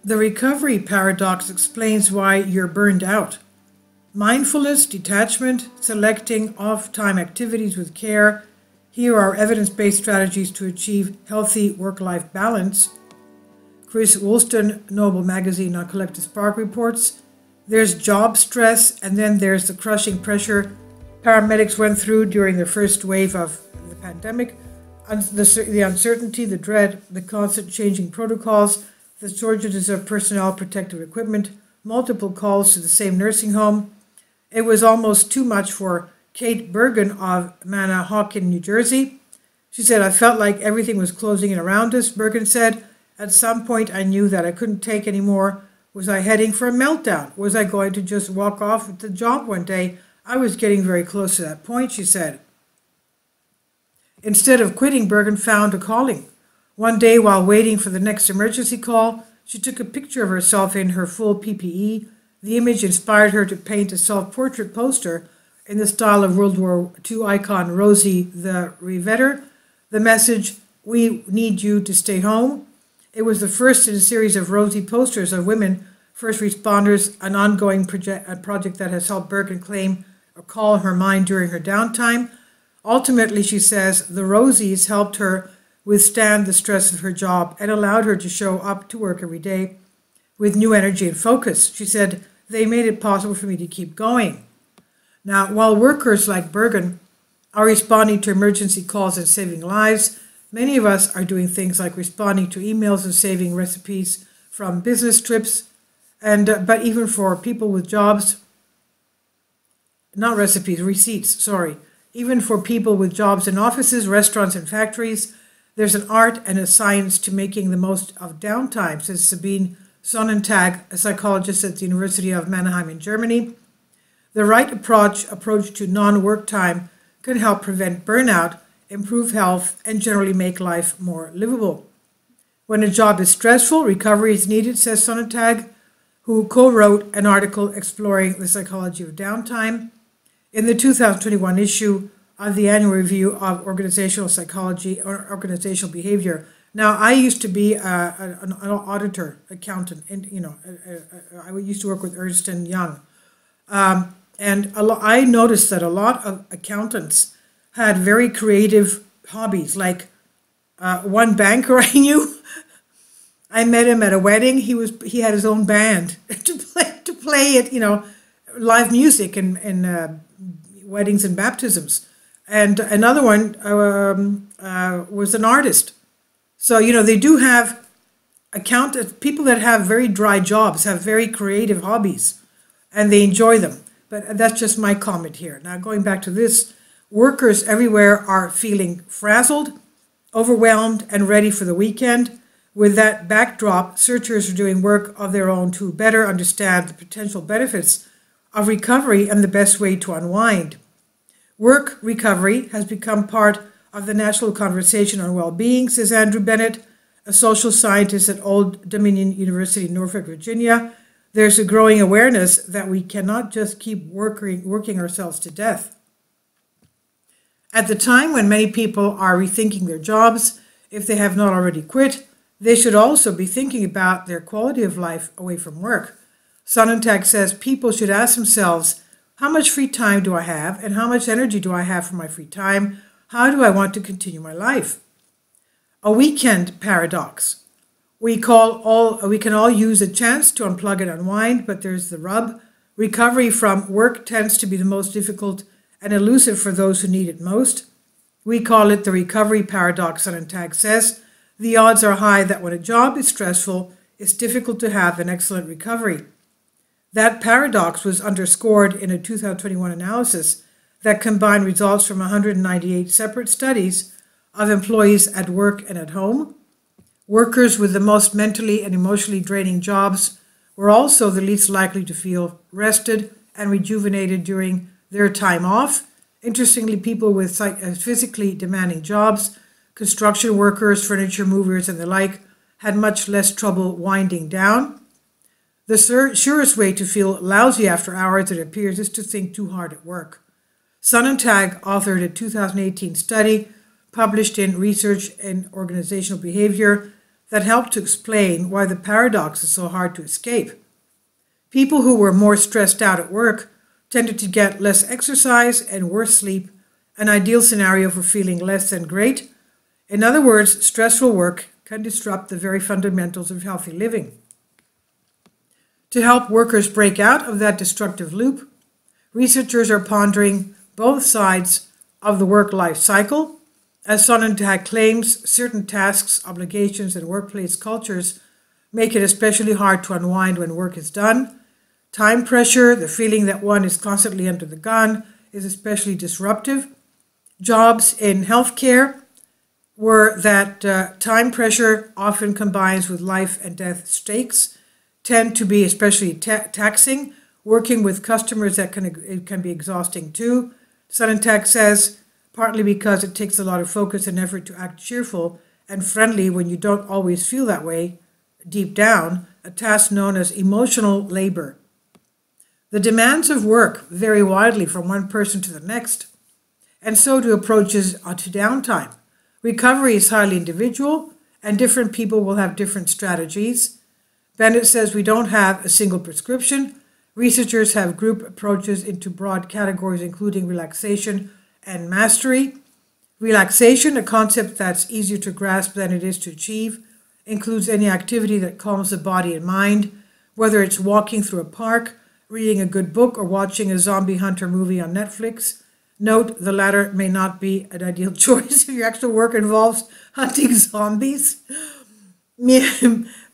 The recovery paradox explains why you're burned out. Mindfulness, detachment, selecting off time activities with care. Here are evidence based strategies to achieve healthy work life balance. Chris Woolston, Noble Magazine on Collective Spark reports there's job stress, and then there's the crushing pressure paramedics went through during the first wave of the pandemic, the uncertainty, the dread, the constant changing protocols, the shortages of personnel protective equipment, multiple calls to the same nursing home. It was almost too much for Kate Bergen of Manahawkin, New Jersey. She said, I felt like everything was closing in around us. Bergen said, at some point I knew that I couldn't take any more. Was I heading for a meltdown? Was I going to just walk off with the job one day? I was getting very close to that point, she said. Instead of quitting, Bergen found a calling. One day, while waiting for the next emergency call, she took a picture of herself in her full PPE. The image inspired her to paint a self-portrait poster in the style of World War II icon Rosie the Riveter. The message, we need you to stay home. It was the first in a series of Rosie posters of women, first responders, an ongoing project that has helped Bergen claim or call her mind during her downtime. Ultimately, she says, the Rosies helped her withstand the stress of her job and allowed her to show up to work every day with new energy and focus. She said, they made it possible for me to keep going. Now, while workers like Bergen are responding to emergency calls and saving lives, many of us are doing things like responding to emails and saving recipes from business trips, but even for people with jobs, not recipes, receipts, sorry. Even for people with jobs in offices, restaurants, and factories, there's an art and a science to making the most of downtime, says Sabine Sonnentag, a psychologist at the University of Mannheim in Germany. The right approach to non-work time can help prevent burnout, improve health, and generally make life more livable. When a job is stressful, recovery is needed, says Sonnentag, who co-wrote an article exploring the psychology of downtime in the 2021 issue of the annual review of organizational psychology or organizational behavior. Now, I used to be an auditor, accountant, and I used to work with Ernst & Young. I noticed that a lot of accountants had very creative hobbies. Like one banker I knew, I met him at a wedding. He had his own band to play it, live music and weddings and baptisms. And another one was an artist. So they do have people that have very dry jobs have very creative hobbies, and they enjoy them. But that's just my comment here. Now, going back to this, workers everywhere are feeling frazzled, overwhelmed, and ready for the weekend. With that backdrop, searchers are doing work of their own to better understand the potential benefits of recovery and the best way to unwind. Work recovery has become part of the national conversation on well-being, says Andrew Bennett, a social scientist at Old Dominion University in Norfolk, Virginia. There's a growing awareness that we cannot just keep working ourselves to death. At the time when many people are rethinking their jobs, if they have not already quit, they should also be thinking about their quality of life away from work. Sonnentag says people should ask themselves, how much free time do I have, and how much energy do I have for my free time? How do I want to continue my life? A weekend paradox. We can all use a chance to unplug and unwind, but there's the rub. Recovery from work tends to be the most difficult and elusive for those who need it most. We call it the recovery paradox, Sonnentag says. The odds are high that when a job is stressful, it's difficult to have an excellent recovery. That paradox was underscored in a 2021 analysis that combined results from 198 separate studies of employees at work and at home. Workers with the most mentally and emotionally draining jobs were also the least likely to feel rested and rejuvenated during their time off. Interestingly, people with physically demanding jobs, construction workers, furniture movers, and the like, had much less trouble winding down. The surest way to feel lousy after hours, it appears, is to think too hard at work. Sonnentag authored a 2018 study published in Research in Organizational Behavior that helped to explain why the paradox is so hard to escape. People who were more stressed out at work tended to get less exercise and worse sleep, an ideal scenario for feeling less than great. In other words, stressful work can disrupt the very fundamentals of healthy living. To help workers break out of that destructive loop, researchers are pondering both sides of the work-life cycle. As Sonnentag claims, certain tasks, obligations, and workplace cultures make it especially hard to unwind when work is done. Time pressure, the feeling that one is constantly under the gun, is especially disruptive. Jobs in healthcare, where that time pressure often combines with life and death stakes, tend to be especially taxing. Working with customers, it can be exhausting too. Sonnentag says, partly because it takes a lot of focus and effort to act cheerful and friendly when you don't always feel that way deep down, a task known as emotional labor. The demands of work vary widely from one person to the next, and so do approaches to downtime. Recovery is highly individual, and different people will have different strategies. Bennett says we don't have a single prescription. Researchers have grouped approaches into broad categories, including relaxation and mastery. Relaxation, a concept that's easier to grasp than it is to achieve, includes any activity that calms the body and mind, whether it's walking through a park, reading a good book, or watching a zombie hunter movie on Netflix. Note, the latter may not be an ideal choice if your actual work involves hunting zombies.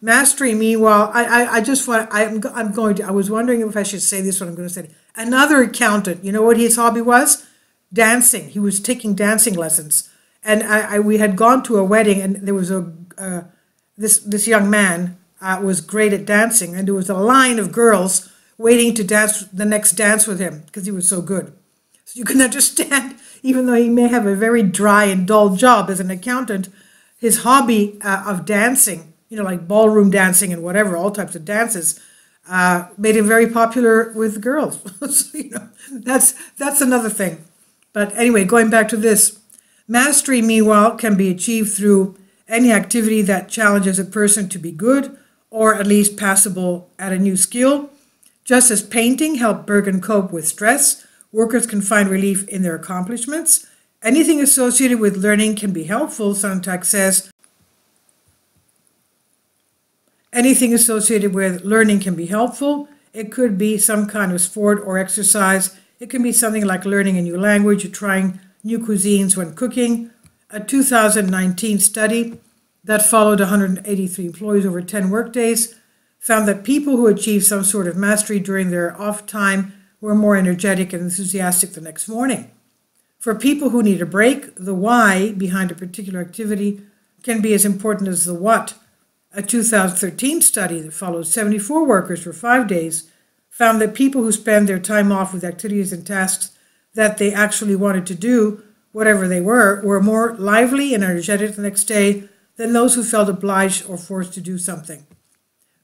Mastery, meanwhile, I was wondering if I should say this, what I'm going to say. Another accountant, you know what his hobby was? Dancing. He was taking dancing lessons. And we had gone to a wedding, and there was this young man was great at dancing, and there was a line of girls waiting to dance the next dance with him because he was so good. So you can understand, even though he may have a very dry and dull job as an accountant, his hobby of dancing, like ballroom dancing and whatever, all types of dances, made him very popular with girls. So, that's another thing. But anyway, going back to this, mastery, meanwhile, can be achieved through any activity that challenges a person to be good or at least passable at a new skill. Just as painting helped Bergen cope with stress, workers can find relief in their accomplishments. Anything associated with learning can be helpful, Sonnentag says. Anything associated with learning can be helpful. It could be some kind of sport or exercise. It can be something like learning a new language or trying new cuisines when cooking. A 2019 study that followed 183 employees over 10 workdays found that people who achieved some sort of mastery during their off time were more energetic and enthusiastic the next morning. For people who need a break, the why behind a particular activity can be as important as the what. A 2013 study that followed 74 workers for 5 days found that people who spend their time off with activities and tasks that they actually wanted to do, whatever they were more lively and energetic the next day than those who felt obliged or forced to do something.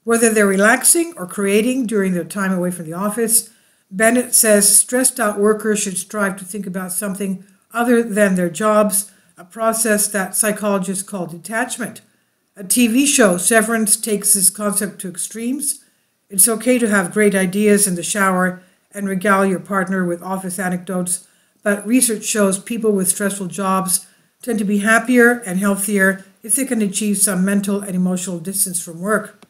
Whether they're relaxing or creating during their time away from the office, Bennett says stressed out workers should strive to think about something other than their jobs, a process that psychologists call detachment. A TV show, Severance, takes this concept to extremes. It's okay to have great ideas in the shower and regale your partner with office anecdotes, but research shows people with stressful jobs tend to be happier and healthier if they can achieve some mental and emotional distance from work.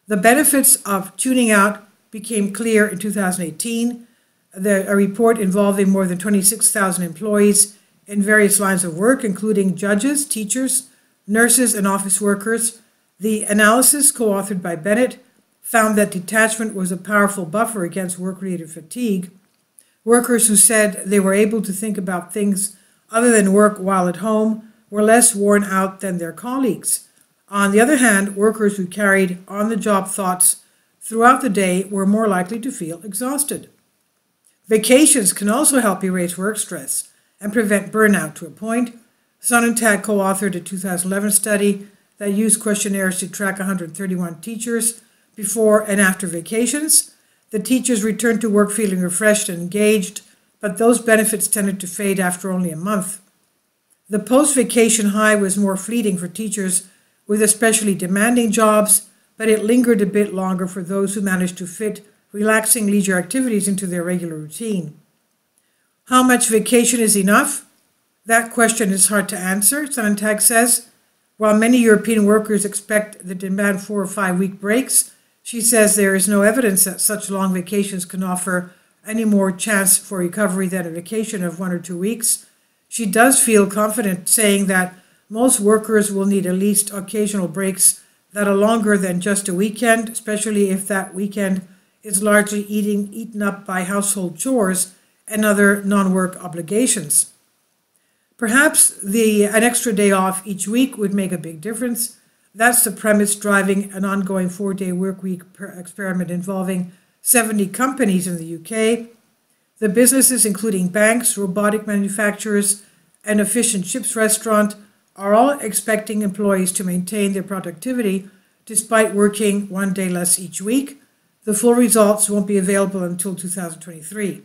The benefits of tuning out became clear in 2018. A report involving more than 26,000 employees in various lines of work, including judges, teachers, nurses, and office workers. The analysis, co-authored by Bennett, found that detachment was a powerful buffer against work-related fatigue. Workers who said they were able to think about things other than work while at home were less worn out than their colleagues. On the other hand, workers who carried on-the-job thoughts throughout the day were more likely to feel exhausted. Vacations can also help erase work stress and prevent burnout to a point. Sonnentag co-authored a 2011 study that used questionnaires to track 131 teachers before and after vacations. The teachers returned to work feeling refreshed and engaged, but those benefits tended to fade after only a month. The post-vacation high was more fleeting for teachers with especially demanding jobs, but it lingered a bit longer for those who managed to fit relaxing leisure activities into their regular routine. How much vacation is enough? That question is hard to answer, Sontag says. While many European workers expect the demand 4 or 5 week breaks, she says there is no evidence that such long vacations can offer any more chance for recovery than a vacation of 1 or 2 weeks. She does feel confident saying that most workers will need at least occasional breaks that are longer than just a weekend, especially if that weekend is largely eaten up by household chores and other non-work obligations. Perhaps an extra day off each week would make a big difference. That's the premise driving an ongoing 4-day workweek experiment involving 70 companies in the UK. The businesses, including banks, robotic manufacturers, and a fish and chips restaurant, are all expecting employees to maintain their productivity despite working 1 day less each week. The full results won't be available until 2023.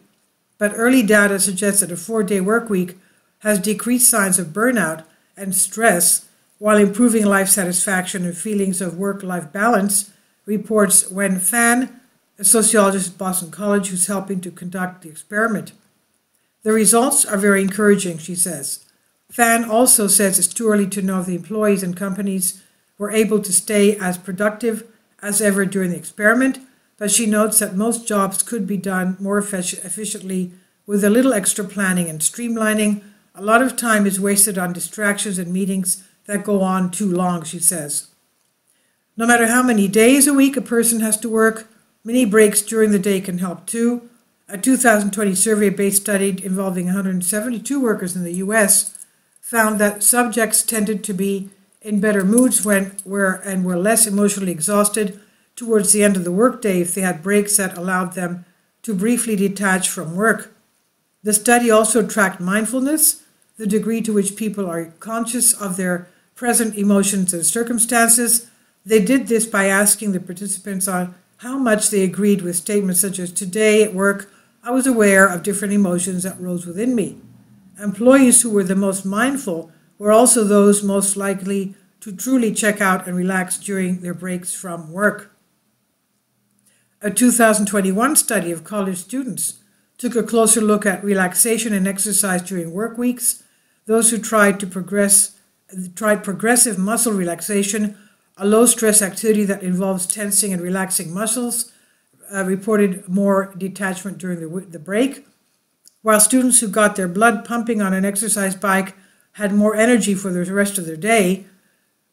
But early data suggests that a 4-day workweek has decreased signs of burnout and stress while improving life satisfaction and feelings of work-life balance, reports Wen Fan, a sociologist at Boston College who's helping to conduct the experiment. The results are very encouraging, she says. Fan also says it's too early to know if the employees and companies were able to stay as productive as ever during the experiment, but she notes that most jobs could be done more efficiently with a little extra planning and streamlining. A lot of time is wasted on distractions and meetings that go on too long, she says. No matter how many days a week a person has to work, mini breaks during the day can help too. A 2020 survey-based study involving 172 workers in the US found that subjects tended to be in better moods were less emotionally exhausted towards the end of the workday if they had breaks that allowed them to briefly detach from work. The study also tracked mindfulness, the degree to which people are conscious of their present emotions and circumstances. They did this by asking the participants on how much they agreed with statements such as, "Today at work, I was aware of different emotions that rose within me." Employees who were the most mindful were also those most likely to truly check out and relax during their breaks from work. A 2021 study of college students took a closer look at relaxation and exercise during work weeks. Those who tried progressive muscle relaxation, a low-stress activity that involves tensing and relaxing muscles, reported more detachment during the break, while students who got their blood pumping on an exercise bike had more energy for the rest of their day.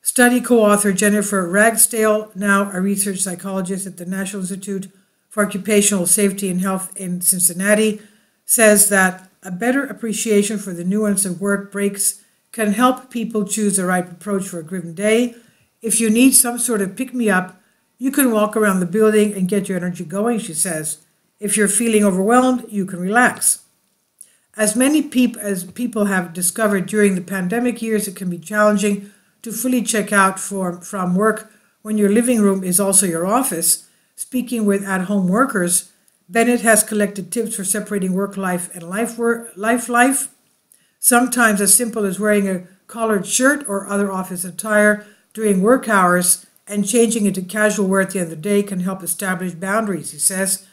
Study co-author Jennifer Ragsdale, now a research psychologist at the National Institute for Occupational Safety and Health in Cincinnati, says that a better appreciation for the nuance of work breaks can help people choose the right approach for a given day. If you need some sort of pick-me-up, you can walk around the building and get your energy going, she says. If you're feeling overwhelmed, you can relax. As many people have discovered during the pandemic years, it can be challenging to fully check out from work when your living room is also your office. Speaking with at-home workers, Bennett has collected tips for separating work life and life. Sometimes as simple as wearing a collared shirt or other office attire during work hours and changing into casual wear at the end of the day can help establish boundaries, he says.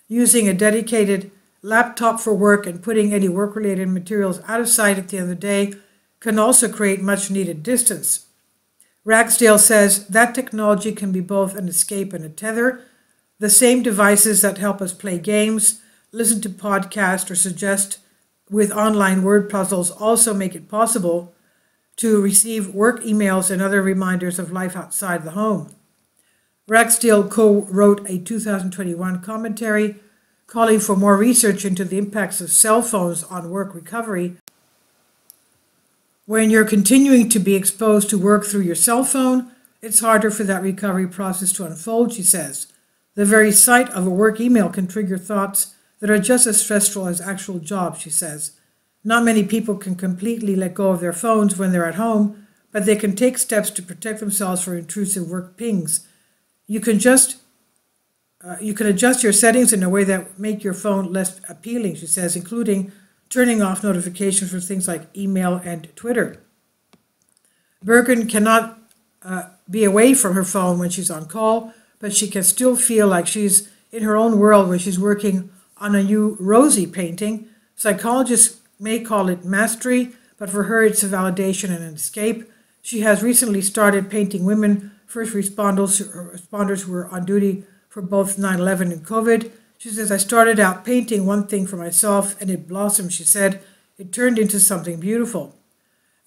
Using a dedicated laptop for work and putting any work-related materials out of sight at the end of the day can also create much-needed distance. Ragsdale says that technology can be both an escape and a tether. The same devices that help us play games, listen to podcasts, or suggest with online word puzzles also make it possible to receive work emails and other reminders of life outside the home. Ragsdale co-wrote a 2021 commentary calling for more research into the impacts of cell phones on work recovery. When you're continuing to be exposed to work through your cell phone, it's harder for that recovery process to unfold, she says. The very sight of a work email can trigger thoughts that are just as stressful as actual jobs, she says. Not many people can completely let go of their phones when they're at home, but they can take steps to protect themselves from intrusive work pings. You can adjust your settings in a way that make your phone less appealing, she says, including turning off notifications for things like email and Twitter. Bergen cannot be away from her phone when she's on call, but she can still feel like she's in her own world when she's working on a new Rosie painting. Psychologists may call it mastery, but for her it's a validation and an escape. She has recently started painting women, first responders who were on duty for both 9/11 and COVID. She says, I started out painting one thing for myself and it blossomed, she said. It turned into something beautiful.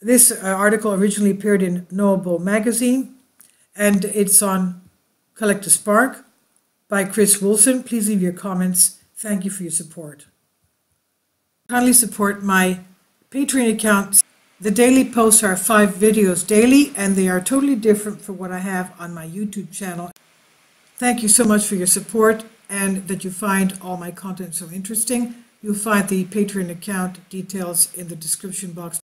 This article originally appeared in Knowable magazine, and it's on Collect a Spark by Chris Wilson. Please leave your comments. Thank you for your support. Kindly support my Patreon account. The daily posts are 5 videos daily, and they are totally different from what I have on my YouTube channel. Thank you so much for your support and that you find all my content so interesting. You'll find the Patreon account details in the description box.